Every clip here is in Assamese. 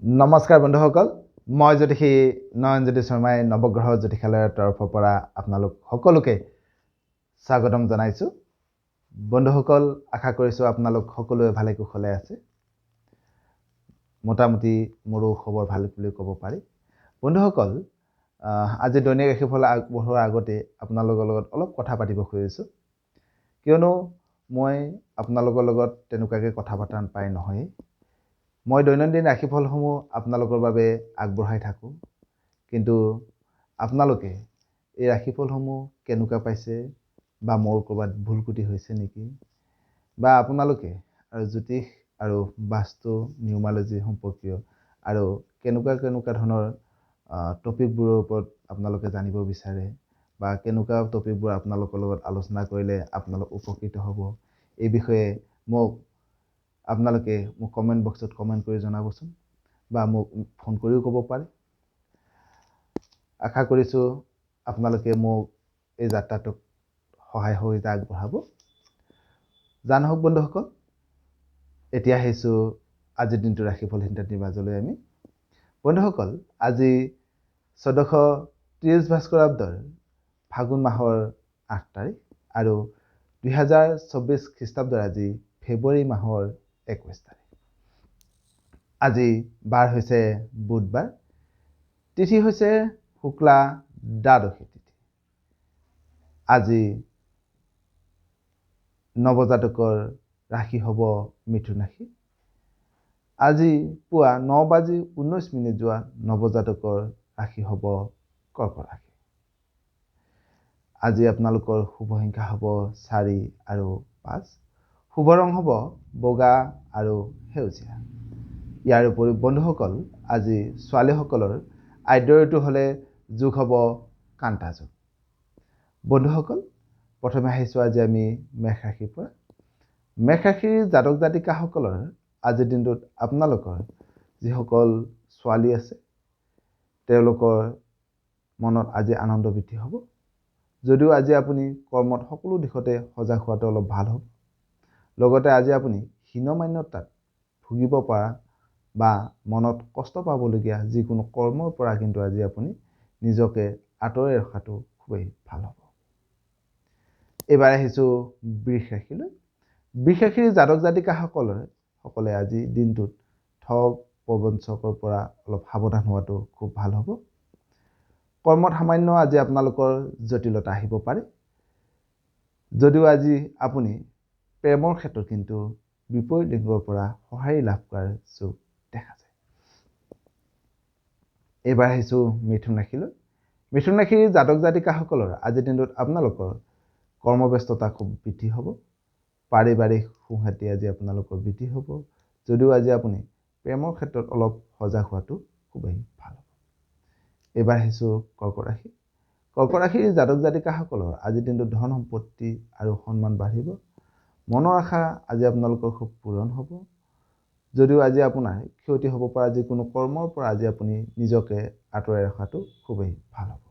নমস্কাৰ বন্ধুসকল, মই জ্যোতিষী নয়নজ্যোতি শৰ্মাই নৱগ্ৰহ জ্যোতিষালয়ৰ তৰফৰ পৰা আপোনালোক সকলোকে স্বাগতম জনাইছোঁ। বন্ধুসকল, আশা কৰিছোঁ আপোনালোক সকলোৱে ভালে কুশলে আছে। মোটামুটি মোৰো খবৰ ভাল বুলি ক'ব পাৰি। বন্ধুসকল, আজি দৈনিক ৰাশিফল আগবঢ়োৱাৰ আগতে আপোনালোকৰ লগত অলপ কথা পাতিব খুজিছোঁ, কিয়নো মই আপোনালোকৰ লগত তেনেকুৱাকৈ কথা পতা পাই নহয়। মই দৈনন্দিন ৰাশিফলসমূহ আপোনালোকৰ বাবে আগবঢ়াই থাকোঁ, কিন্তু আপোনালোকে এই ৰাশিফলসমূহ কেনেকুৱা পাইছে বা মোৰ ক'ৰবাত ভুল ত্ৰুটি হৈছে নেকি, বা আপোনালোকে আৰু জ্যোতিষ আৰু বাস্তু নিউমালজি সম্পৰ্কীয় আৰু কেনেকুৱা ধৰণৰ টপিকবোৰৰ ওপৰত আপোনালোকে জানিব বিচাৰে, বা কেনেকুৱা টপিকবোৰ আপোনালোকৰ লগত আলোচনা কৰিলে আপোনালোক উপকৃত হ'ব, এই বিষয়ে আপোনালোকে মোক কমেণ্ট বক্সত কমেণ্ট কৰি জনাবচোন, বা মোক ফোন কৰিও ক'ব পাৰে। আশা কৰিছোঁ আপোনালোকে মোক এই যাত্ৰাটোক সহায় সহযোগিতা আগবঢ়াব। জানক বন্ধুসকল, এতিয়া আহিছোঁ আজিৰ দিনটো ৰাশিফল চিন্তাটিৰ মাজলৈ আমি। বন্ধুসকল, আজি 1430 ভাস্কৰাব্দৰ ফাগুন মাহৰ 8 তাৰিখ আৰু 2024 খ্ৰীষ্টাব্দৰ আজি ফেব্ৰুৱাৰী মাহৰ 21 তাৰিখ। আজি বাৰ হৈছে বুধবাৰ, তিথি হৈছে শুক্লা দ্বাদশী তিথি। আজি নৱজাতকৰ ৰাশি হ'ব মিথুন ৰাশি। আজি পুৱা 9:19 যোৱা নৱজাতকৰ ৰাশি হ'ব কৰ্কট ৰাশি। আজি আপোনালোকৰ শুভ সংখ্যা হ'ব 4 আৰু 5। শুভ ৰং হ'ব বগা আৰু সেউজীয়া। ইয়াৰ উপৰি বন্ধুসকল, আজি ছোৱালীসকলৰ আদ্য ঋতু হ'লে যোগ হ'ব কান্তা যোগ। বন্ধুসকল, প্ৰথমে আহিছোঁ আজি আমি মেষ ৰাশিৰ পৰা। মেষ ৰাশিৰ জাতক জাতিকাসকলৰ আজিৰ দিনটোত আপোনালোকৰ যিসকল ছোৱালী আছে তেওঁলোকৰ মনত আজি আনন্দ বৃদ্ধি হ'ব। যদিও আজি আপুনি কৰ্মত সকলো দিশতে সজাগ হোৱাটো অলপ ভাল হ'ব। লগতে আজি আপুনি হীনমান্যতাত ভুগিব পৰা বা মনত কষ্ট পাবলগীয়া যিকোনো কৰ্মৰ পৰা কিন্তু আজি আপুনি নিজকে আঁতৰাই ৰখাটো খুবেই ভাল হ'ব। এইবাৰ আহিছোঁ বৃষ ৰাশিলৈ। বৃষ ৰাশিৰ জাতক জাতিকাসকলে আজি দিনটোত ঠগ প্ৰবঞ্চকৰ পৰা অলপ সাৱধান হোৱাটো খুব ভাল হ'ব। কৰ্মত সামান্য আজি আপোনালোকৰ জটিলতা আহিব পাৰে। যদিও আজি আপুনি প্ৰেমৰ ক্ষেত্ৰত কিন্তু বিপৰীত লিংগৰ পৰা সঁহাৰি লাভ কৰাৰ যোগ দেখা যায়। এইবাৰ আহিছোঁ মিথুন ৰাশিলৈ। মিথুন ৰাশিৰ জাতক জাতিকাসকলৰ আজিৰ দিনটোত আপোনালোকৰ কৰ্মব্যস্ততা খুব বৃদ্ধি হ'ব। পাৰিবাৰিক সংহতি আজি আপোনালোকৰ বৃদ্ধি হ'ব। যদিও আজি আপুনি প্ৰেমৰ ক্ষেত্ৰত অলপ সজাগ হোৱাটো খুবেই ভাল হ'ব। এইবাৰ আহিছোঁ কৰ্কট ৰাশি। কৰ্কট ৰাশিৰ জাতক জাতিকাসকলৰ আজিৰ দিনটোত ধন সম্পত্তি আৰু সন্মান বাঢ়িব। মনৰ আশা আজি আপোনালোকৰ খুব পূৰণ হ'ব। যদিও আজি আপোনাৰ ক্ষতি হ'ব পৰা যিকোনো কৰ্মৰ পৰা আজি আপুনি নিজকে আঁতৰাই ৰখাটো খুবেই ভাল হ'ব।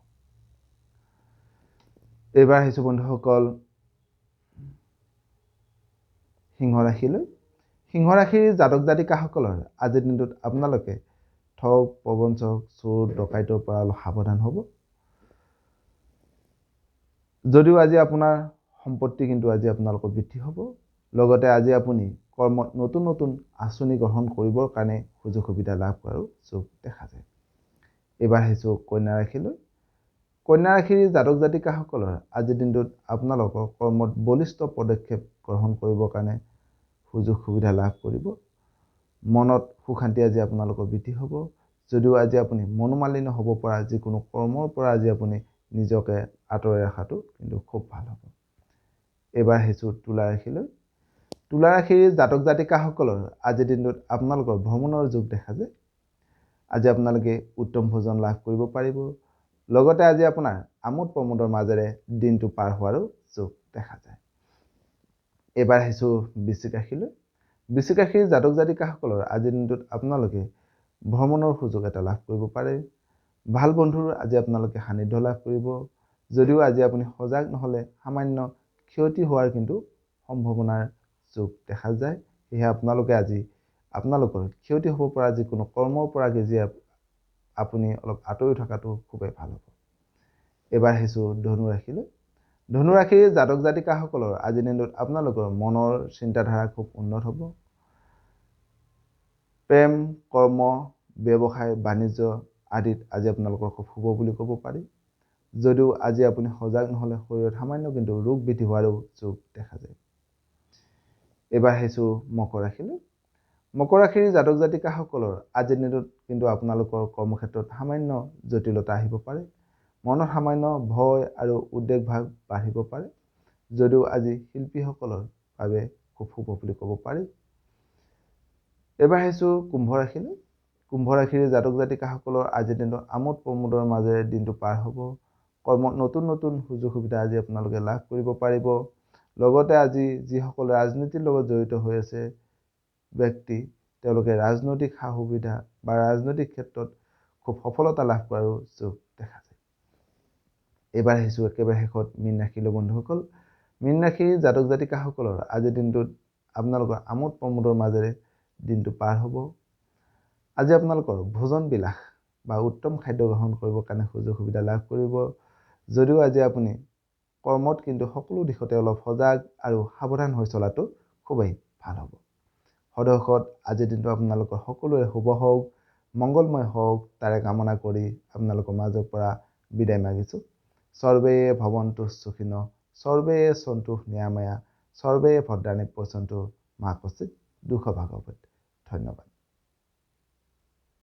এইবাৰ আহিছোঁ বন্ধুসকল সিংহ ৰাশিলৈ। সিংহ ৰাশিৰ জাতক জাতিকাসকলৰ আজিৰ দিনটোত আপোনালোকে ঠগ প্ৰবঞ্চক চোৰ ডকাইতৰ পৰা অলপ সাৱধান হ'ব। যদিও আজি আপোনাৰ সম্পত্তি কিন্তু আজি আপোনালোকৰ বৃদ্ধি হ'ব। লগতে আজি আপুনি কৰ্মত নতুন নতুন আঁচনি গ্ৰহণ কৰিবৰ কাৰণে সুযোগ সুবিধা লাভ কৰাৰো যোগ দেখা যায়। এইবাৰ আহিছোঁ কন্যা ৰাশিলৈ। কন্যা ৰাশিৰ জাতক জাতিকাসকলৰ আজিৰ দিনটোত আপোনালোকৰ কৰ্মত বলিষ্ঠ পদক্ষেপ গ্ৰহণ কৰিবৰ কাৰণে সুযোগ সুবিধা লাভ কৰিব। মনত সুখ শান্তি আজি আপোনালোকৰ বৃদ্ধি হ'ব। যদিও আজি আপুনি মনোমালিন্য হ'ব পৰা যিকোনো কৰ্মৰ পৰা আজি আপুনি নিজকে আঁতৰাই ৰখাটো কিন্তু খুব ভাল হ'ব। এইবাৰ আহিছোঁ তুলা ৰাশিলৈ। তুলা ৰাশিৰ জাতক জাতিকাসকলৰ আজিৰ দিনটোত আপোনালোকৰ ভ্ৰমণৰ যোগ দেখা যায়। আজি আপোনালোকে উত্তম ভোজন লাভ কৰিব পাৰিব। লগতে আজি আপোনাৰ আমোদ প্ৰমোদৰ মাজেৰে দিনটো পাৰ হোৱাৰো যোগ দেখা যায়। এইবাৰ আহিছোঁ বৃশ্চিক ৰাশিলৈ। বৃশ্চিক ৰাশিৰ জাতক জাতিকাসকলৰ আজিৰ দিনটোত আপোনালোকে ভ্ৰমণৰ সুযোগ এটা লাভ কৰিব পাৰে। ভাল বন্ধুৰ আজি আপোনালোকে সান্নিধ্য লাভ কৰিব। যদিও আজি আপুনি সজাগ নহ'লে সামান্য ক্ষতি হোৱাৰ কিন্তু সম্ভাৱনাৰ যোগ দেখা যায়। সেয়েহে আপোনালোকে আজি আপোনালোকৰ ক্ষতি হ'ব পৰা যিকোনো কৰ্মৰ পৰা গেজি আপুনি অলপ আঁতৰি থকাটো খুবেই ভাল হ'ব। এবাৰ আহিছোঁ ধনু ৰাশিলৈ। ধনু ৰাশিৰ জাতক জাতিকাসকলৰ আজিৰ দিনটোত আপোনালোকৰ মনৰ চিন্তাধাৰা খুব উন্নত হ'ব। প্ৰেম, কৰ্ম, ব্যৱসায়, বাণিজ্য আদিত আজি আপোনালোকৰ খুব শুভ বুলি ক'ব পাৰি। যদিও আজি আপুনি সজাগ নহ'লে শৰীৰত সামান্য কিন্তু ৰোগ বৃদ্ধি হোৱাৰো যোগ দেখা যায়। এবাৰ আহিছোঁ মকৰ ৰাশিলৈ। মকৰ ৰাশিৰ জাতক জাতিকাসকলৰ আজিৰ দিনটোত কিন্তু আপোনালোকৰ কৰ্মক্ষেত্ৰত সামান্য জটিলতা আহিব পাৰে। মনত সামান্য ভয় আৰু উদ্বেগ ভাৱ বাঢ়িব পাৰে। যদিও আজি শিল্পীসকলৰ বাবে খুব শুভ বুলি ক'ব পাৰি। এবাৰ আহিছোঁ কুম্ভ ৰাশিলৈ। কুম্ভ ৰাশিৰ জাতক জাতিকাসকলৰ আজিৰ দিনটোত আমোদ প্ৰমোদৰ মাজেৰে দিনটো পাৰ হ'ব। কৰ্মত নতুন নতুন সুযোগ সুবিধা আজি আপোনালোকে লাভ কৰিব পাৰিব। লগতে আজি যিসকল ৰাজনীতিৰ লগত জড়িত হৈ আছে ব্যক্তি, তেওঁলোকে ৰাজনৈতিক সা সুবিধা বা ৰাজনৈতিক ক্ষেত্ৰত খুব সফলতা লাভ কৰাৰো যোগ দেখা যায়। এইবাৰ আহিছোঁ একেবাৰে শেষত মীন ৰাশিলৈ বন্ধুসকল। মীন ৰাশিৰ জাতক জাতিকাসকলৰ আজিৰ দিনটোত আপোনালোকৰ আমোদ প্ৰমোদৰ মাজেৰে দিনটো পাৰ হ'ব। আজি আপোনালোকৰ ভোজন বিলাস বা উত্তম খাদ্য গ্ৰহণ কৰিবৰ কাৰণে সুযোগ সুবিধা লাভ কৰিব। যদিও আজি আপুনি কৰ্মত কিন্তু সকলো দিশতে অলপ সজাগ আৰু সাৱধান হৈ চলাটো খুবেই ভাল হ'ব। সদস্যত আজিৰ দিনটো আপোনালোকৰ সকলোৰে শুভ হওক, মংগলময় হওক তাৰে কামনা কৰি আপোনালোকৰ মাজৰ পৰা বিদায় মাগিছোঁ। সৰ্বে ভৱন্তু সুখিনঃ, সৰ্বে সন্তু নিৰাময়া, সৰ্বে ভদ্ৰাণি পশ্যন্তু মা কশ্চিৎ দুঃখ ভাগৱত। ধন্যবাদ।